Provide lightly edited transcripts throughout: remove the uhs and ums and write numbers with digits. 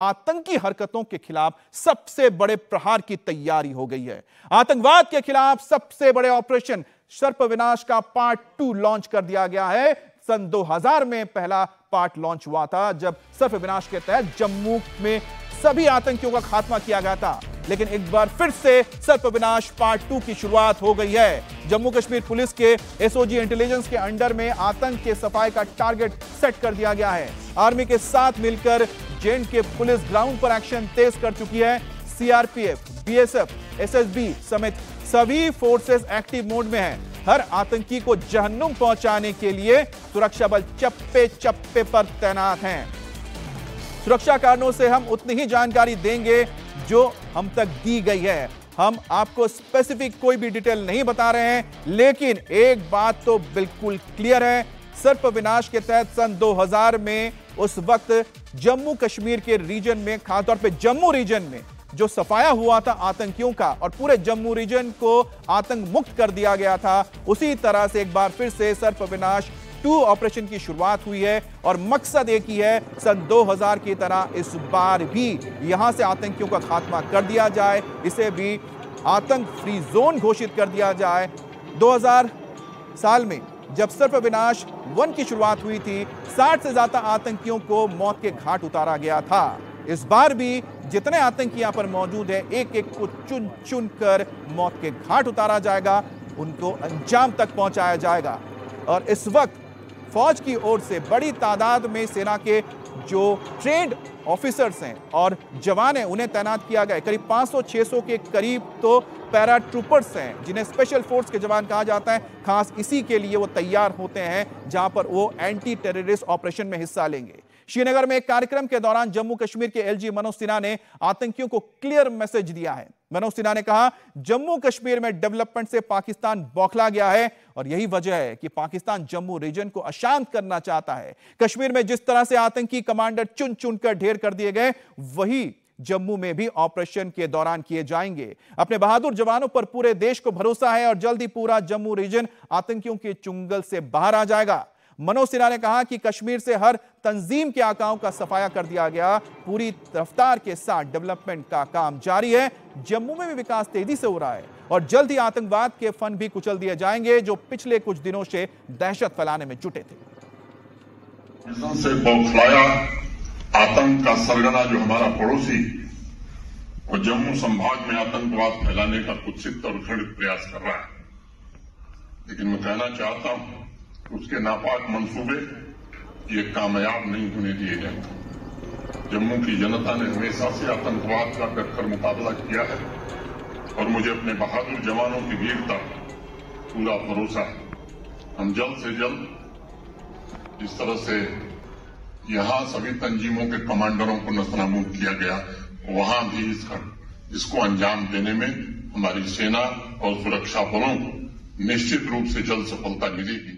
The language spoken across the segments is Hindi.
आतंकी हरकतों के खिलाफ सबसे बड़े प्रहार की तैयारी हो गई है। आतंकवाद के खिलाफ सबसे बड़े ऑपरेशन सर्पविनाश का पार्ट 2 लॉन्च कर दिया गया है। सन 2000 में पहला पार्ट लॉन्च हुआ था, जब सर्पविनाश के तहत जम्मू में सभी आतंकियों का खात्मा किया गया था। लेकिन एक बार फिर से सर्पविनाश पार्ट 2 की शुरुआत हो गई है। जम्मू कश्मीर पुलिस के एसओजी इंटेलिजेंस के अंडर में आतंक के सफाई का टारगेट सेट कर दिया गया है। आर्मी के साथ मिलकर J&K पुलिस ग्राउंड पर एक्शन तेज कर चुकी है। सीआरपीएफ, बीएसएफ, एसएसबी समेत सभी फोर्सेस एक्टिव मोड में हैं। हर आतंकी को जहन्नुम पहुंचाने के लिए सुरक्षा बल चप्पे चप्पे पर तैनात हैं। सुरक्षा कारणों से हम उतनी ही जानकारी देंगे जो हम तक दी गई है। हम आपको स्पेसिफिक कोई भी डिटेल नहीं बता रहे हैं, लेकिन एक बात तो बिल्कुल क्लियर है। सर्पविनाश के तहत सन 2000 में उस वक्त जम्मू कश्मीर के रीजन में, खासतौर पे जम्मू रीजन में जो सफाया हुआ था आतंकियों का और पूरे जम्मू रीजन को आतंक मुक्त कर दिया गया था, उसी तरह से एक बार फिर से सर्पविनाश 2 ऑपरेशन की शुरुआत हुई है। और मकसद एक ही है, सन 2000 की तरह इस बार भी यहां से आतंकियों का खात्मा कर दिया जाए, इसे भी आतंक फ्री जोन घोषित कर दिया जाए। 2000 साल में जब सर्पविनाश 1 की शुरुआत हुई थी, 60 से ज्यादा आतंकियों को मौत के घाट उतारा गया था। इस बार भी जितने आतंकी यहां पर मौजूद हैं, एक एक को चुन चुन कर मौत के घाट उतारा जाएगा, उनको अंजाम तक पहुंचाया जाएगा। और इस वक्त फौज की ओर से बड़ी तादाद में सेना के जो ट्रेंड ऑफिसर्स हैं और जवान हैं, उन्हें तैनात किया गया है। करीब 500-600 के करीब तो पैरा ट्रूपर्स हैं, जिन्हें स्पेशल फोर्स के जवान कहा जाता है। खास इसी के लिए वो तैयार होते हैं, जहां पर वो एंटी टेररिस्ट ऑपरेशन में हिस्सा लेंगे। श्रीनगर में एक कार्यक्रम के दौरान जम्मू कश्मीर के एलजी मनोज सिन्हा ने आतंकियों को क्लियर मैसेज दिया है। मनोज सिन्हा ने कहा, जम्मू कश्मीर में डेवलपमेंट से पाकिस्तान बौखला गया है और यही वजह है कि पाकिस्तान जम्मू रीजन को अशांत करना चाहता है। कश्मीर में जिस तरह से आतंकी कमांडर चुन चुनकर ढेर कर दिए गए, वही जम्मू में भी ऑपरेशन के दौरान किए जाएंगे। अपने बहादुर जवानों पर पूरे देश को भरोसा है और जल्द ही पूरा जम्मू रीजन आतंकियों के चुंगल से बाहर आ जाएगा। मनोज सिन्हा ने कहा कि कश्मीर से हर तंजीम के आकाओं का सफाया कर दिया गया। पूरी रफ्तार के साथ डेवलपमेंट का काम जारी है। जम्मू में भी विकास तेजी से हो रहा है और जल्द ही आतंकवाद के फन भी कुचल दिए जाएंगे, जो पिछले कुछ दिनों से दहशत फैलाने में जुटे थे। से बौखलाया आतंक का सरगना जो हमारा पड़ोसी और जम्मू संभाग में आतंकवाद फैलाने का कुत्सित और घृणित प्रयास कर रहा है, लेकिन मैं कहना चाहता हूं उसके नापाक मंसूबे ये कामयाब नहीं होने दिए जाएंगे। जम्मू की जनता ने हमेशा से आतंकवाद का डटकर मुकाबला किया है और मुझे अपने बहादुर जवानों की वीरता पूरा भरोसा है। हम जल्द से जल्द जिस तरह से यहां सभी तंजीमों के कमांडरों को नस्तनाबूद किया गया, वहां भी इसको अंजाम देने में हमारी सेना और सुरक्षा बलों को निश्चित रूप से जल्द सफलता मिलेगी।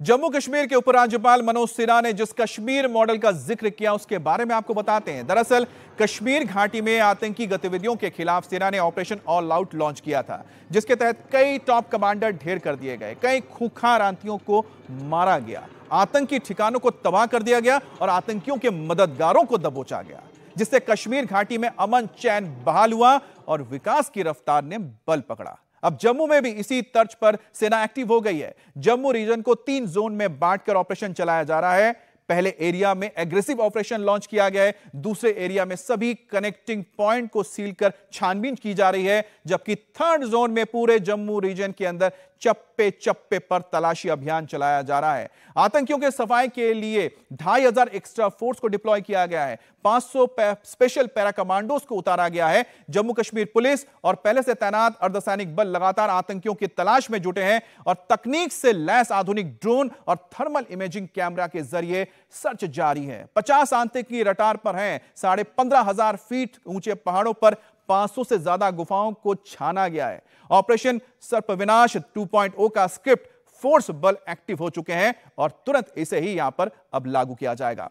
जम्मू कश्मीर के उपराज्यपाल मनोज सिन्हा ने जिस कश्मीर मॉडल का जिक्र किया, उसके बारे में आपको बताते हैं। दरअसल कश्मीर घाटी में आतंकी गतिविधियों के खिलाफ सेना ने ऑपरेशन ऑल आउट लॉन्च किया था, जिसके तहत कई टॉप कमांडर ढेर कर दिए गए, कई खूंखार आतंकियों को मारा गया, आतंकी ठिकानों को तबाह कर दिया गया और आतंकियों के मददगारों को दबोचा गया, जिससे कश्मीर घाटी में अमन चैन बहाल हुआ और विकास की रफ्तार ने बल पकड़ा। अब जम्मू में भी इसी तर्ज पर सेना एक्टिव हो गई है। जम्मू रीजन को 3 जोन में बांटकर ऑपरेशन चलाया जा रहा है। पहले एरिया में एग्रेसिव ऑपरेशन लॉन्च किया गया है, दूसरे एरिया में सभी कनेक्टिंग पॉइंट को सील कर छानबीन की जा रही है, जबकि थर्ड जोन में पूरे जम्मू रीजन के अंदर चप्पे चप्पे पर तलाशी अभियान चलाया जा रहा है। आतंकियों के सफाई के लिए 2500 एक्स्ट्रा फोर्स को डिप्लॉय किया गया है। 500 स्पेशल पैरा कमांडोज को उतारा गया है। जम्मू कश्मीर पुलिस और पहले से तैनात अर्धसैनिक बल लगातार आतंकियों की तलाश में जुटे हैं और तकनीक से लैस आधुनिक ड्रोन और थर्मल इमेजिंग कैमरा के जरिए सर्च जारी है। 50 आतंकी रडार पर हैं। 15,500 फीट ऊंचे पहाड़ों पर 500 से ज्यादा गुफाओं को छाना गया है। ऑपरेशन सर्पविनाश 2.0 का स्क्रिप्ट फोर्स बल एक्टिव हो चुके हैं और तुरंत इसे ही यहां पर अब लागू किया जाएगा।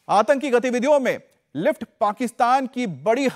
आतंकी गतिविधियों में लिफ्ट पाकिस्तान की बड़ी